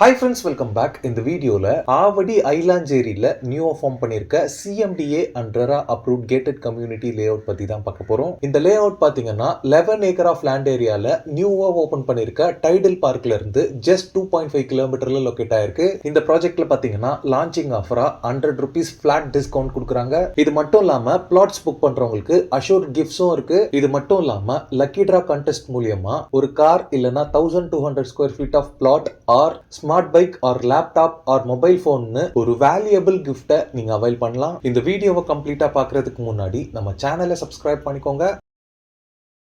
Hi friends, welcome back. இந்த வீடியோல Avadi ஐலாஞ்சேரியில new form பண்ணிருக்க CMDA and RERA approved gated community layout பத்தி தான் பார்க்க போறோம். இந்த லேஅவுட் பாத்தீங்கன்னா 11 acre of land ஏரியால நியூவா ஓபன் பண்ணிருக்க டைடல் பார்க்ல இருந்து ஜஸ்ட் 2.5 கிலோமீட்டர்ல லொகேட் ஆயிருக்கு. இந்த ப்ராஜெக்ட்ல பாத்தீங்கன்னா லான்ச்சிங் ஆஃபரா 100 rupees ஃபிளாட் டிஸ்கவுண்ட் கொடுக்குறாங்க. இது மட்டும் இல்லாம பிளாட்ஸ் புக் பண்றவங்களுக்கு அஷூர்ட் கிஃப்ட்ஸும் இருக்கு. இது மட்டும் இல்லாம லக்கி டிரா கண்டெஸ்ட் மூலியமா ஒரு கார் இல்லனா 1200 square feet of flat or smart bike or laptop or mobile போன்னு ஒரு வேல்யூபிள் கிஃப்ட்டை நீங்க அவைல் பண்ணலாம். இந்த வீடியோவை கம்ப்ளீட்டா பார்க்கறதுக்கு முன்னாடி நம்ம சேனலை சப்ஸ்கிரைப் பண்ணிக்கோங்க.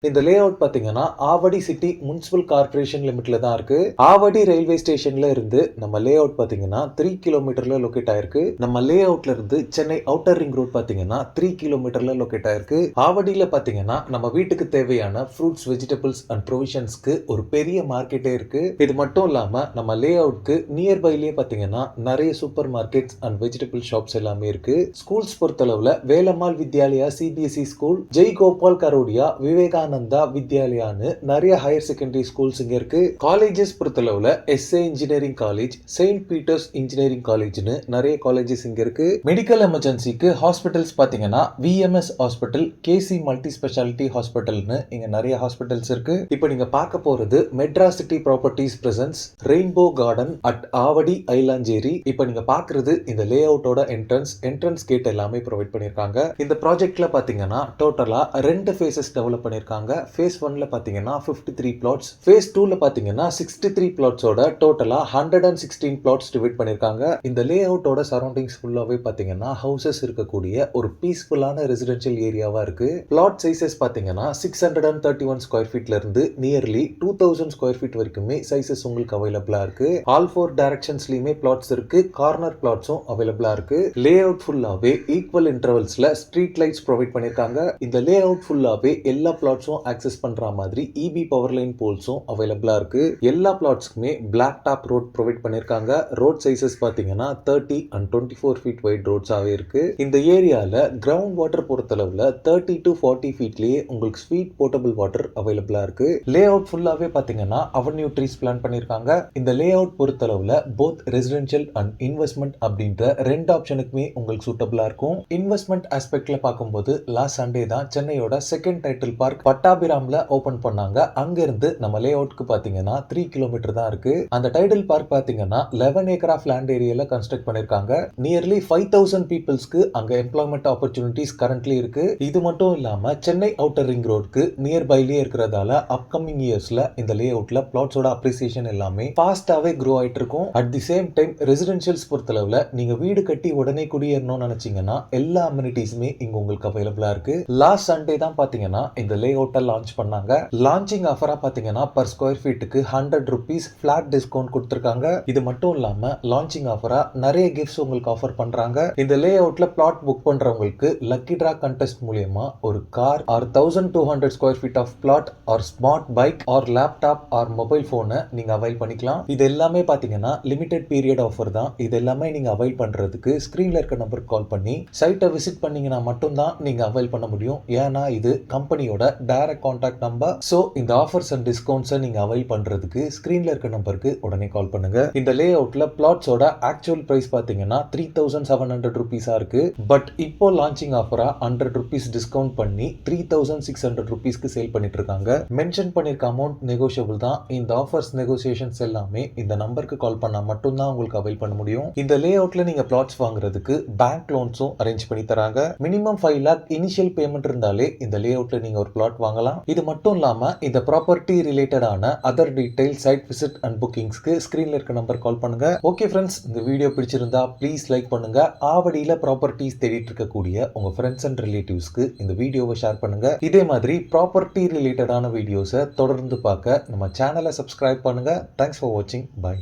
இந்த லே அவுட் பாத்தீங்கன்னா ஆவடி சிட்டி முனிசிபல் கார்பரேஷன் லிமிட்ல தான் இருக்கு. ஆவடி ரயில்வே ஸ்டேஷன்ல இருந்து நம்ம லே அவுட் பாத்தீங்கன்னா 3 கிலோமீட்டர்ல லொகேட் ஆயிருக்கு. நம்ம லே அவுட்ல இருந்து சென்னை அவுட்டர் ரிங் ரோட் பாத்தீங்கன்னா 3 கிலோமீட்டர்ல லொகேட் ஆயிருக்கு. ஆவடியில பாத்தீங்கன்னா நம்ம வீட்டுக்கு தேவையான ஃப்ரூட்ஸ், வெஜிடபிள்ஸ் அண்ட் ப்ரொவிஷன்ஸ்க்கு ஒரு பெரிய மார்க்கெட்டே இருக்கு. இது மட்டும் இல்லாம நம்ம லே அவுட்க்கு நியர்பைலயே பாத்தீங்கன்னா நிறைய super markets and vegetable shops எல்லாமே இருக்கு. ஸ்கூல்ஸ் பொறுத்தளவுல வேலம்மாள் வித்யாலயா CBSE ஸ்கூல், ஜெய் கோபால் கரோடியா, விவேகானந்தா வித்யாலயான்னு நிறைய ஹையர் செகண்டரி ஸ்கூல்ஸ் இங்க இருக்கு. காலேஜஸ் பொறுத்தளவுல SA engineering college, saint Peter's engineering காலேஜ்னு நிறைய காலேஜஸ் இங்க இருக்கு. மெடிக்கல் எமர்ஜென்சிக்கு ஹாஸ்பிட்டல்ஸ் பாத்தீங்கன்னா VMS hospital, KC multi speciality ஹாஸ்பிட்டல்னு இங்க நிறைய ஹாஸ்பிட்டல்ஸ் இருக்கு. இப்போ நீங்க பார்க்க போறது Madras City Properties presents Rainbow Garden at Avadi Ailanjeri. இப்போ நீங்க பாக்குறது இந்த லே அவுட்டோட என்ட்ரன்ஸ் கேட் எல்லாமே ப்ரொவைட் பண்ணிருக்காங்க. இந்த ப்ராஜெக்ட்ல பாத்தீங்கன்னா டோட்டலா 2 ஃபேசஸ் டெவலப் பண்ணிருக்காங்க. ஃபேஸ் 1ல பாத்தீங்கன்னா 53 plots, ஃபேஸ் 2ல பாத்தீங்கன்னா 63 plotsோட டோட்டலா 116 plots டிவைட் பண்ணிருக்காங்க. இந்த லே அவுட்டோட சரௌண்டிங்ஸ் ஃபுல்லாவே பாத்தீங்கன்னா ஹவுசஸ் இருக்கக்கூடிய ஒரு பீஸ்ஃபுல்லான ரெசிடென்ஷியல் ஏரியாவா இருக்கு. பிளாட் சைசஸ் பாத்தீங்கன்னா 631 ஸ்கொயர் ஃபீட்ல இருந்து நியர்லி 2000 ஸ்கொயர் ஃபீட் வரைக்குமே சைசஸ் உங்களுக்கு அவைலபிளா இருக்கு. ஆல் 4 டைரக்ஷன்ஸ்லயுமே பிளாட்ஸ் இருக்கு. கார்னர் பிளாட்ஸும் அவைலபிளா இருக்கு. லே அவுட் ஃபுல்லாவே ஈக்குவல் இன்டர்வல்ஸ்ல ஸ்ட்ரீட் லைட்ஸ் ப்ரொவைட் பண்ணிருக்காங்க. இந்த லே அவுட் ஃபுல்லாவே எல்லா பிளாட்ஸும் ஆக்சஸ் பண்ற மாதிரி EB பவர் லைன் போல்ஸும் அவைலபிளா இருக்கு. எல்லா பிளாட்ஸ்க்குமே பிளாக் டாப் ரோட் ப்ரொவைட் பண்ணிருக்காங்க. ரோட் சைசஸ் பாத்தீங்கன்னா 30 and 24 ஃபீட் வைட் ரோட்ஸாவே இருக்கு. இந்த ஏரியால கிரவுண்ட் வாட்டர் பொறுத்தளவுல 30 to 40 ஃபீட்லயே உங்களுக்கு ஸ்வீட் போர்ட்டபிள் வாட்டர் அவைலபிளா இருக்கு. லே அவுட் ஃபுல்லாவே பாத்தீங்கன்னா அவென்யூ ட்ரீஸ் பிளான் பண்ணிருக்காங்க. இந்த லே அவுட் பொறுத்தளவுல போத் ரெசிடென்ஷியல் அண்ட் இன்வெஸ்ட்மெண்ட் அப்படின்ற ரெண்டு ஆப்ஷனுக்குமே உங்களுக்கு சூட்டபிளா இருக்கும். இன்வெஸ்ட்மெண்ட் ஆஸ்பெக்ட்ல பார்க்கும்போது லாஸ்ட் சண்டே தான் சென்னையோட செகண்ட் டைட்டில் பார்க் பட்டாபிராம்ல ஓபன் பண்ணாங்க. அங்க இருந்து நம்ம லே அவுட்க்கு பாத்தீங்கன்னா 3 கிலோமீட்டர் தான் இருக்கு. அந்த டைடல் பார்க் பாத்தீங்கன்னா 11 ஏக்கர் ஆஃப் லேண்ட் ஏரியால கன்ஸ்ட்ரக்ட் பண்ணிருக்காங்க. நியர்லி 5000 பீப்புள்ஸ்க்கு அங்க எம்ப்ளாய்மெண்ட் ஆப்பர்ச்சுனிட்டிஸ் கரண்ட்லி இருக்கு. இது மட்டும் இல்லாம சென்னை அவுட்டர் ரிங் ரோட்க்கு நியர்பைலயே இருக்கிறதால அப்கமிங் இயர்ஸ்ல இந்த லே அவுட்ல பிளாட்ஸோட அப்ரிசியேஷன் எல்லாமே ஃபாஸ்டாவே க்ரோ ஆயிட்டு இருக்கும். At the same time residentials பொறுத்தளவுல நீங்க வீடு கட்டி உடனே குடியேறணும்னு நினைச்சீங்கன்னா எல்லா அம்யூனிட்டிஸுமே இங்க உங்களுக்கு அவைலபிளா இருக்கு. லாஸ்ட் சண்டே தான் பாத்தீங்கன்னா இந்த லே அவுட் லான்ச் பண்ணாங்க. லான்ச்சிங் ஆஃபரா பாத்தீங்கன்னா பர் ஸ்கொயர் ஃபீட்டுக்கு 100 rupees ஃபிளாட் டிஸ்கவுண்ட் கொடுத்திருக்காங்க. இது மட்டும் இல்லாம லான்ச்சிங் ஆஃபரா நிறைய கிஃப்ட்ஸ் உங்களுக்கு ஆஃபர் பண்றாங்க. இந்த லே அவுட்ல பிளாட் புக் பண்றவங்களுக்கு லக்கி டிரா கண்டெஸ்ட் மூலமா ஒரு car or 1200 square feet of flat or smart bike or laptop or mobile போனை நீங்க அவைல் பண்ணிக்கலாம். இது எல்லாமே பாத்தீங்கன்னா லிமிடெட் பீரியட் ஆஃபர் தான். இது எல்லாமே நீங்க அவைல் பண்றதுக்கு ஸ்கிரீன்ல இருக்க நம்பருக்கு கால் பண்ணி சைட்டை விசிட் பண்ணீங்கன்னா மட்டும்தான் நீங்க அவைல் பண்ண முடியும். ஏன்னா இது கம்பெனியோட டைரக்ட் கான்டாக்ட் நம்பர். சோ இந்த ஆஃபர்ஸ் அண்ட் டிஸ்கவுண்ட்ஸை நீங்க அவைல் பண்றதுக்கு ஸ்கிரீன்ல இருக்க நம்பருக்கு உடனே கால் பண்ணுங்க. இந்த லே அவுட்ல பிளாட்ஸோட ஆக்சுவல் பிரைஸ் பாத்தீங்கன்னா 3700 rupees இருக்கு. பட் இப்போ லான்ச்சிங் ஆஃபரா 100 rupees டிஸ்கவுண்ட் பண்ணி 3600 rupeesக்கு சேல் பண்ணிட்டு இருக்காங்க. மென்ஷன் பண்ணிருக்க அமௌண்ட் நெகோஷியபிள் தான். இந்த ஆஃபர்ஸ் நெகோசியேஷன்ஸ் எல்லாமே இந்த நம்பருக்கு கால் பண்ணா மட்டும்தான் உங்களுக்கு அவைல் பண்ண முடியும். இந்த லே அவுட்ல நீங்க பிளாட்ஸ் வாங்குறதுக்கு பேங்க் லோன்ஸும் அரேஞ்ச் பண்ணி தராங்க. மினிமம் 5 lakh இனிஷியல் பேமெண்ட் இருந்தாலே இந்த லே அவுட்ல நீங்க ஒரு பிளாட் வாங்கலாம். இது மட்டும் இல்லாம இந்த ப்ராப்பர்ட்டி ரிலேட்டடான other detail, site visit and புக்கிங்ஸ்க்கு ஸ்கிரீன்ல இருக்க நம்பர் கால் பண்ணுங்க. ஓகே ஃப்ரெண்ட்ஸ், இந்த வீடியோ பிடிச்சிருந்தா ப்ளீஸ் லைக் பண்ணுங்க. ஆவடியில ப்ராப்பர்ட்டிஸ் தேடிட்டு இருக்கக்கூடிய உங்க ஃப்ரெண்ட்ஸ் அண்ட் ரிலேட்டிவ்ஸ்க்கு இந்த வீடியோவை ஷேர் பண்ணுங்க. இதே மாதிரி ப்ராப்பர்ட்டி ரிலேட்டடான வீடியோஸை தொடர்ந்து பார்க்க நம்ம சேனலை சப்ஸ்கிரைப் பண்ணுங்க. தேங்க்ஸ் ஃபார் வாட்சிங். பை.